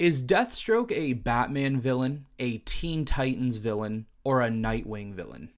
Is Deathstroke a Batman villain, a Teen Titans villain, or a Nightwing villain?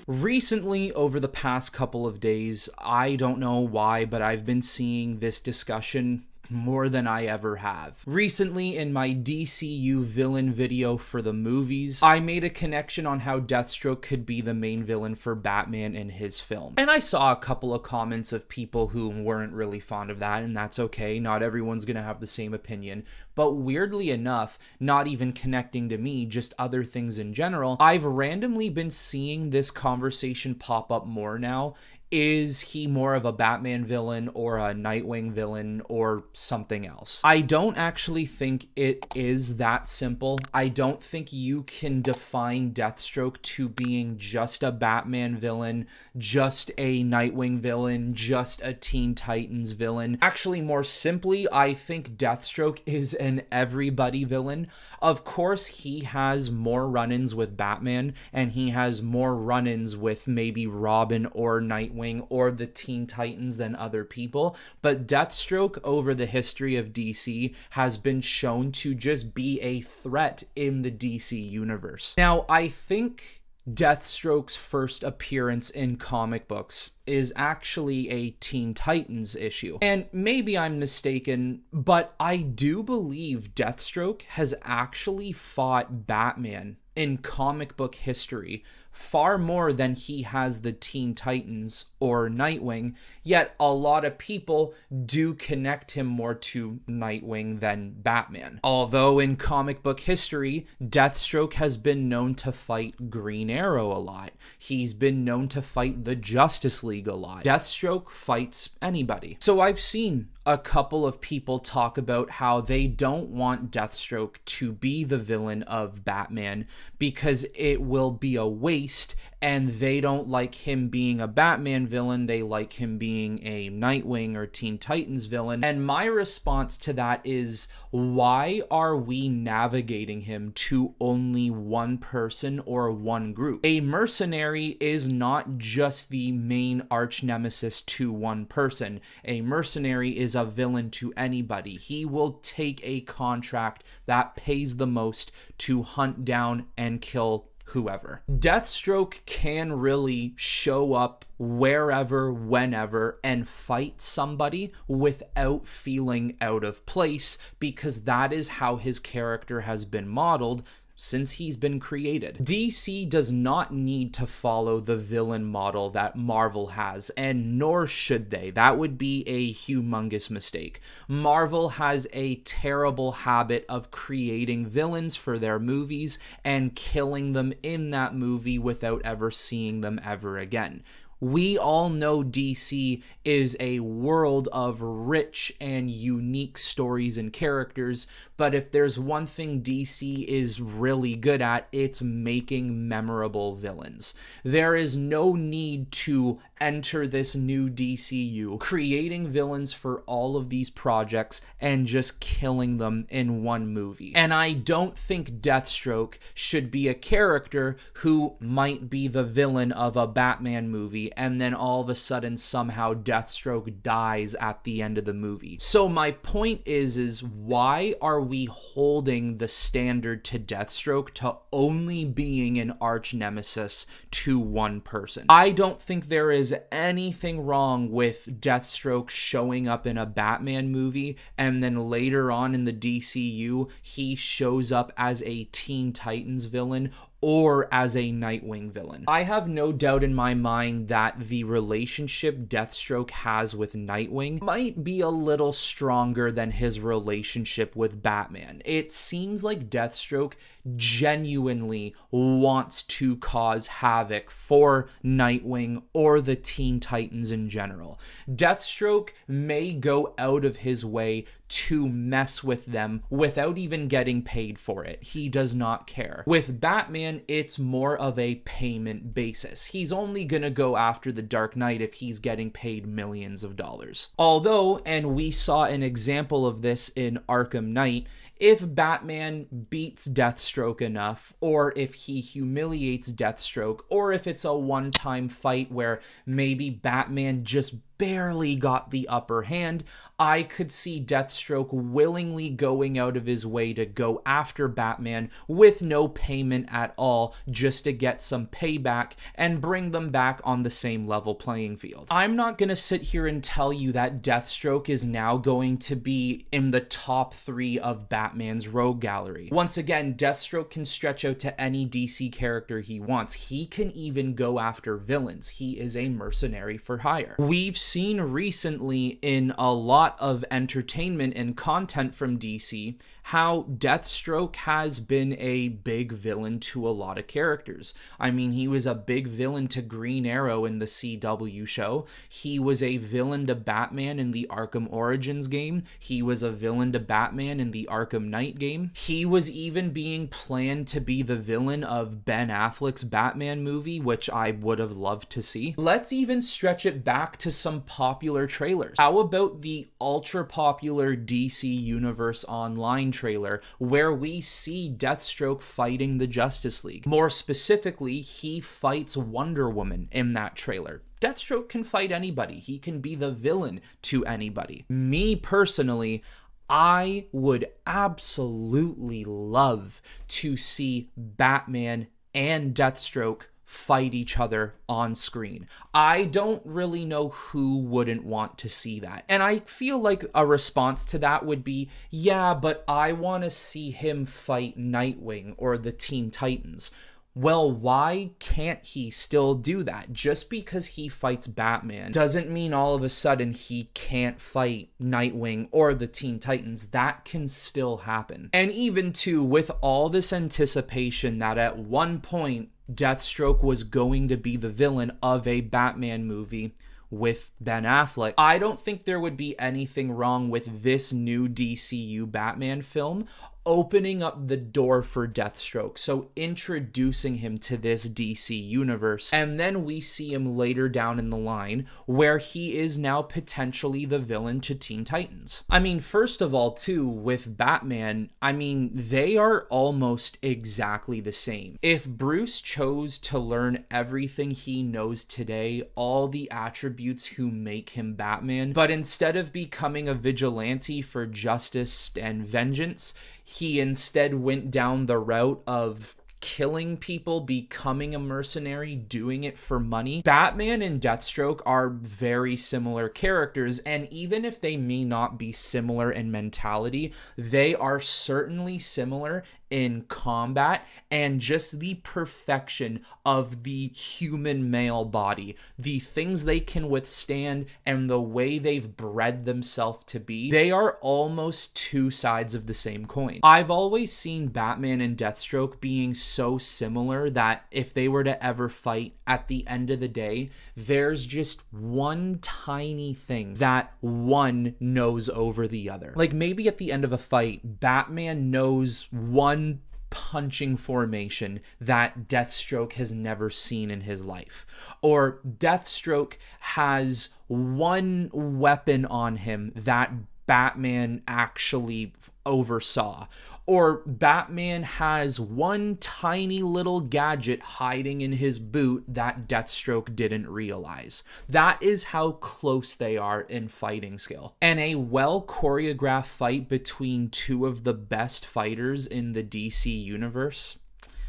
Recently, over the past couple of days, I don't know why, but I've been seeing this discussion more than I ever have. Recently, in my DCU villain video for the movies, I made a connection on how Deathstroke could be the main villain for Batman in his film. And I saw a couple of comments of people who weren't really fond of that, and that's okay. Not everyone's gonna have the same opinion. But weirdly enough, not even connecting to me, just other things in general, I've randomly been seeing this conversation pop up more now. Is he more of a Batman villain or a Nightwing villain or something else? I don't actually think it is that simple. I don't think you can define Deathstroke to being just a Batman villain, just a Nightwing villain, just a Teen Titans villain. Actually, more simply, I think Deathstroke is an everybody villain. Of course, he has more run-ins with Batman, and he has more run-ins with maybe Robin or Nightwing or the Teen Titans than other people, but Deathstroke over the history of DC has been shown to just be a threat in the DC universe. Now, I think Deathstroke's first appearance in comic books is actually a Teen Titans issue. And maybe I'm mistaken, but I do believe Deathstroke has actually fought Batman in comic book history far more than he has the Teen Titans or Nightwing, yet a lot of people do connect him more to Nightwing than Batman. Although in comic book history, Deathstroke has been known to fight Green Arrow a lot. He's been known to fight the Justice League a lot. Deathstroke fights anybody. So I've seen a couple of people talk about how they don't want Deathstroke to be the villain of Batman because it will be a waste, and they don't like him being a Batman villain. They like him being a Nightwing or Teen Titans villain. And my response to that is, why are we navigating him to only one person or one group? A mercenary is not just the main arch nemesis to one person. A mercenary is a villain to anybody. He will take a contract that pays the most to hunt down and kill whoever. Deathstroke can really show up wherever, whenever, and fight somebody without feeling out of place, because that is how his character has been modeled since he's been created. DC does not need to follow the villain model that Marvel has, and nor should they. That would be a humongous mistake. Marvel has a terrible habit of creating villains for their movies and killing them in that movie without ever seeing them ever again. We all know DC is a world of rich and unique stories and characters, but if there's one thing DC is really good at, it's making memorable villains. There is no need to enter this new DCU, creating villains for all of these projects and just killing them in one movie. And I don't think Deathstroke should be a character who might be the villain of a Batman movie, and then all of a sudden somehow Deathstroke dies at the end of the movie. So my point is why are we holding the standard to Deathstroke to only being an arch nemesis to one person? I don't think there is anything wrong with Deathstroke showing up in a Batman movie and then later on in the DCU he shows up as a Teen Titans villain or as a Nightwing villain. I have no doubt in my mind that the relationship Deathstroke has with Nightwing might be a little stronger than his relationship with Batman. It seems like Deathstroke genuinely wants to cause havoc for Nightwing or the Teen Titans in general. Deathstroke may go out of his way to mess with them without even getting paid for it. He does not care. With Batman, Batman, it's more of a payment basis. He's only gonna go after the Dark Knight if he's getting paid millions of dollars. Although, and we saw an example of this in Arkham Knight, if Batman beats Deathstroke enough, or if he humiliates Deathstroke, or if it's a one-time fight where maybe Batman just barely got the upper hand, I could see Deathstroke willingly going out of his way to go after Batman with no payment at all, just to get some payback and bring them back on the same level playing field. I'm not gonna sit here and tell you that Deathstroke is now going to be in the top 3 of Batman's rogue gallery. Once again, Deathstroke can stretch out to any DC character he wants. He can even go after villains. He is a mercenary for hire. We've seen recently in a lot of entertainment and content from DC how Deathstroke has been a big villain to a lot of characters. I mean, he was a big villain to Green Arrow in the CW show. He was a villain to Batman in the Arkham Origins game. He was a villain to Batman in the Arkham Knight game. He was even being planned to be the villain of Ben Affleck's Batman movie, which I would have loved to see. Let's even stretch it back to some popular trailers. How about the ultra popular DC Universe Online trailer where we see Deathstroke fighting the Justice League? More specifically, he fights Wonder Woman in that trailer. Deathstroke can fight anybody. He can be the villain to anybody. Me personally, I would absolutely love to see Batman and Deathstroke fight each other on screen. I don't really know who wouldn't want to see that. And I feel like a response to that would be, yeah, but I want to see him fight Nightwing or the Teen Titans. Well, why can't he still do that? Just because he fights Batman doesn't mean all of a sudden he can't fight Nightwing or the Teen Titans. That can still happen. And even too, with all this anticipation that at one point Deathstroke was going to be the villain of a Batman movie with Ben Affleck, I don't think there would be anything wrong with this new DCU Batman film opening up the door for Deathstroke, so introducing him to this DC universe, and then we see him later down in the line where he is now potentially the villain to Teen Titans. I mean, first of all, too, with Batman, I mean, they are almost exactly the same. If Bruce chose to learn everything he knows today, all the attributes who make him Batman, but instead of becoming a vigilante for justice and vengeance, he instead went down the route of killing people, becoming a mercenary, doing it for money. Batman and Deathstroke are very similar characters, and even if they may not be similar in mentality, they are certainly similar in combat and just the perfection of the human male body, the things they can withstand and the way they've bred themselves to be. They are almost two sides of the same coin. I've always seen Batman and Deathstroke being so similar that if they were to ever fight, at the end of the day, there's just one tiny thing that one knows over the other. Like maybe at the end of a fight, Batman knows one punching formation that Deathstroke has never seen in his life. Or Deathstroke has one weapon on him that Batman actually oversaw. Or Batman has one tiny little gadget hiding in his boot that Deathstroke didn't realize. That is how close they are in fighting skill. And a well-choreographed fight between two of the best fighters in the DC universe,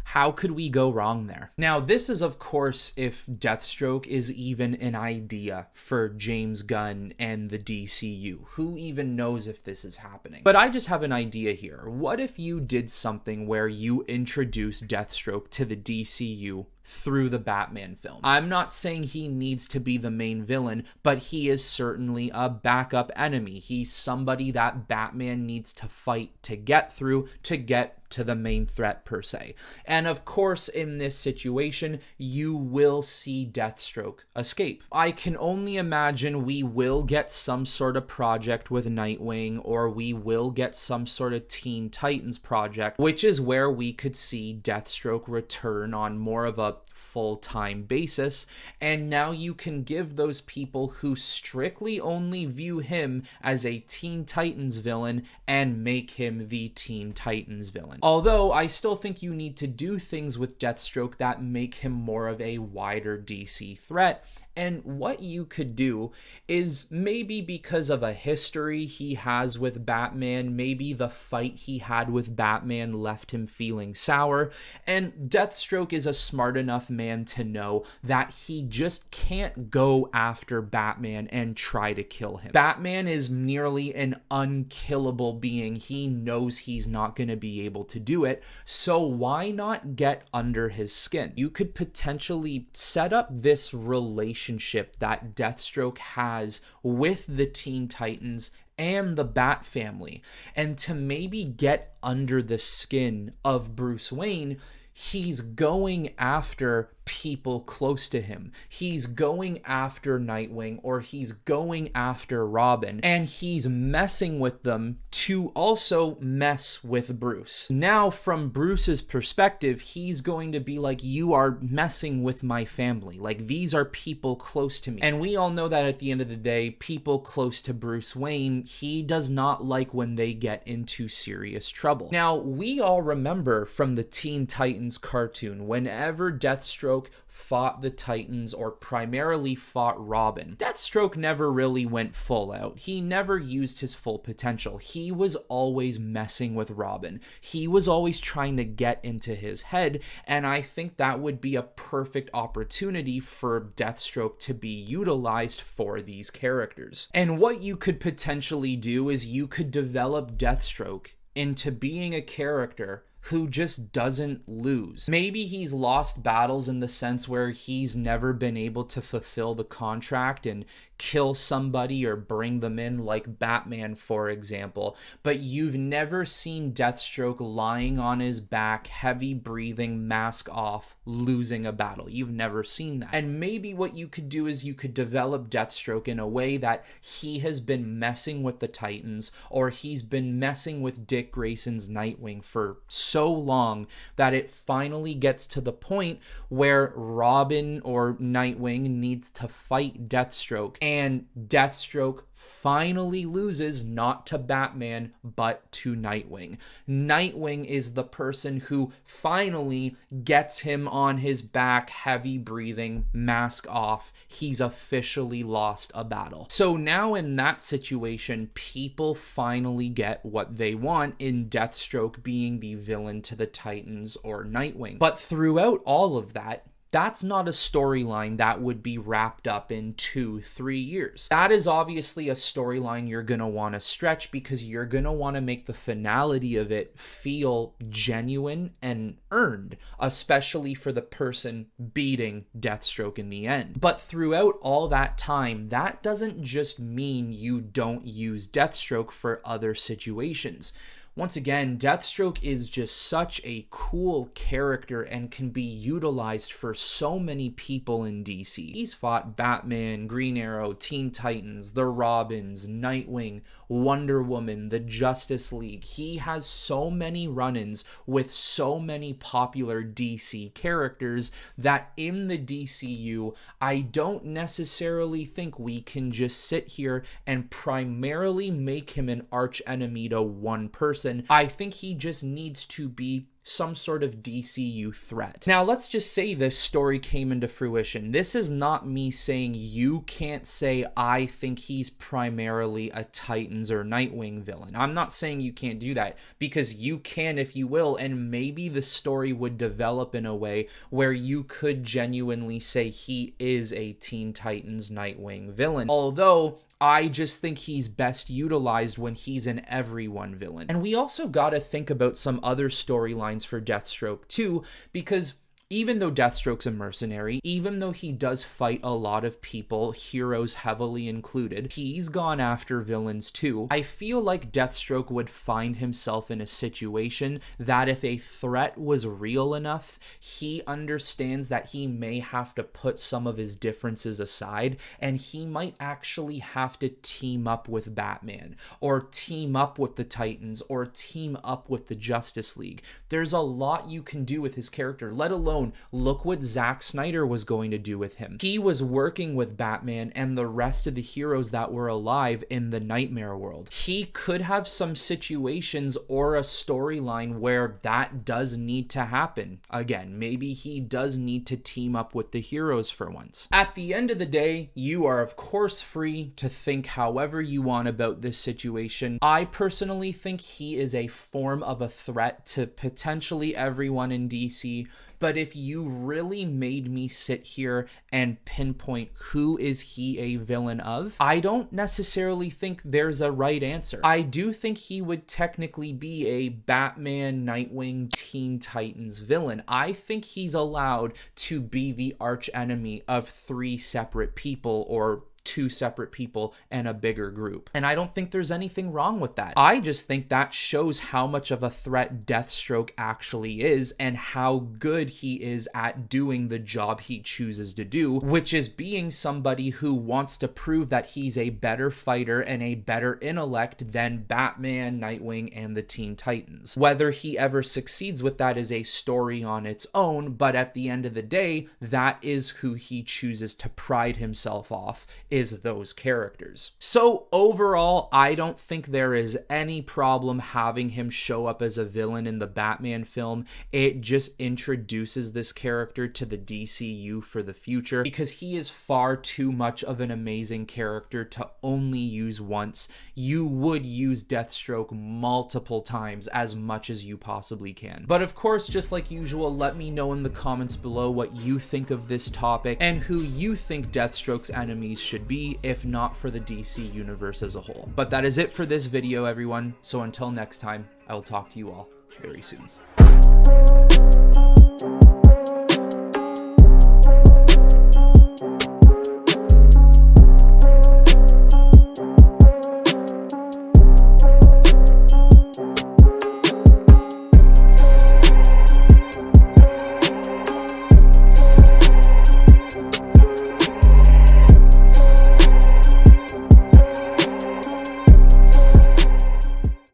how could we go wrong there? Now, this is, of course, if Deathstroke is even an idea for James Gunn and the DCU. Who even knows if this is happening? But I just have an idea here. What if you did something where you introduced Deathstroke to the DCU through the Batman film. I'm not saying he needs to be the main villain, but he is certainly a backup enemy. He's somebody that Batman needs to fight to get through, to get to the main threat per se. And of course, in this situation, you will see Deathstroke escape. I can only imagine we will get some sort of project with Nightwing, or we will get some sort of Teen Titans project, which is where we could see Deathstroke return on more of a full-time basis. And now you can give those people who strictly only view him as a Teen Titans villain and make him the Teen Titans villain. Although I still think you need to do things with Deathstroke that make him more of a wider DC threat. And what you could do is, maybe because of a history he has with Batman, maybe the fight he had with Batman left him feeling sour, and Deathstroke is a smart enough man to know that he just can't go after Batman and try to kill him. Batman is nearly an unkillable being. He knows he's not going to be able to do it, so why not get under his skin? You could potentially set up this relationship that Deathstroke has with the Teen Titans and the Bat family, and to maybe get under the skin of Bruce Wayne. He's going after people close to him. He's going after Nightwing, or he's going after Robin, and he's messing with them to also mess with Bruce. Now, from Bruce's perspective, he's going to be like, you are messing with my family. Like, these are people close to me. And we all know that at the end of the day, people close to Bruce Wayne, he does not like when they get into serious trouble. Now, we all remember from the Teen Titans cartoon, whenever Deathstroke fought the Titans, or primarily fought Robin, Deathstroke never really went full out. He never used his full potential. He was always messing with Robin. He was always trying to get into his head, and I think that would be a perfect opportunity for Deathstroke to be utilized for these characters. And what you could potentially do is you could develop Deathstroke into being a character who just doesn't lose. Maybe he's lost battles in the sense where he's never been able to fulfill the contract and kill somebody or bring them in, like Batman, for example, but you've never seen Deathstroke lying on his back, heavy breathing, mask off, losing a battle. You've never seen that. And maybe what you could do is you could develop Deathstroke in a way that he has been messing with the Titans, or he's been messing with Dick Grayson's Nightwing for so long that it finally gets to the point where Robin or Nightwing needs to fight Deathstroke, and Deathstroke finally loses, not to Batman, but to Nightwing. Nightwing is the person who finally gets him on his back, heavy breathing, mask off. He's officially lost a battle. So now in that situation, people finally get what they want in Deathstroke being the villain to the Titans or Nightwing. But throughout all of that, that's not a storyline that would be wrapped up in 2-3 years. That is obviously a storyline you're going to want to stretch, because you're going to want to make the finality of it feel genuine and earned, especially for the person beating Deathstroke in the end. But throughout all that time, that doesn't just mean you don't use Deathstroke for other situations. Once again, Deathstroke is just such a cool character and can be utilized for so many people in DC. He's fought Batman, Green Arrow, Teen Titans, the Robins, Nightwing, Wonder Woman, the Justice League. He has so many run-ins with so many popular DC characters that in the DCU, I don't necessarily think we can just sit here and primarily make him an arch enemy to one person. I think he just needs to be some sort of DCU threat. Now, let's just say this story came into fruition. This is not me saying you can't say I think he's primarily a Titans or Nightwing villain. I'm not saying you can't do that, because you can if you will, and maybe the story would develop in a way where you could genuinely say he is a Teen Titans Nightwing villain. Although I just think he's best utilized when he's an everyone villain. And we also gotta think about some other storylines for Deathstroke too, because Even though Deathstroke's a mercenary, even though he does fight a lot of people, heroes heavily included, he's gone after villains too. I feel like Deathstroke would find himself in a situation that if a threat was real enough, he understands that he may have to put some of his differences aside, and he might actually have to team up with Batman, or team up with the Titans, or team up with the Justice League. There's a lot you can do with his character, let alone look what Zack Snyder was going to do with him. He was working with Batman and the rest of the heroes that were alive in the Nightmare world. He could have some situations or a storyline where that does need to happen. Again, maybe he does need to team up with the heroes for once. At the end of the day, you are of course free to think however you want about this situation. I personally think he is a form of a threat to potentially everyone in DC, but if you really made me sit here and pinpoint who is he a villain of, I don't necessarily think there's a right answer. I do think he would technically be a Batman, Nightwing, Teen Titans villain. I think he's allowed to be the arch enemy of 3 separate people, or 2 separate people and a bigger group. And I don't think there's anything wrong with that. I just think that shows how much of a threat Deathstroke actually is and how good he is at doing the job he chooses to do, which is being somebody who wants to prove that he's a better fighter and a better intellect than Batman, Nightwing, and the Teen Titans. Whether he ever succeeds with that is a story on its own, but at the end of the day, that is who he chooses to pride himself off, is those characters. So overall, I don't think there is any problem having him show up as a villain in the Batman film. It just introduces this character to the DCU for the future, because he is far too much of an amazing character to only use once. You would use Deathstroke multiple times, as much as you possibly can. But of course, just like usual, let me know in the comments below what you think of this topic and who you think Deathstroke's enemies should be, if not for the DC universe as a whole. But that is it for this video, everyone. So until next time, I will talk to you all very soon.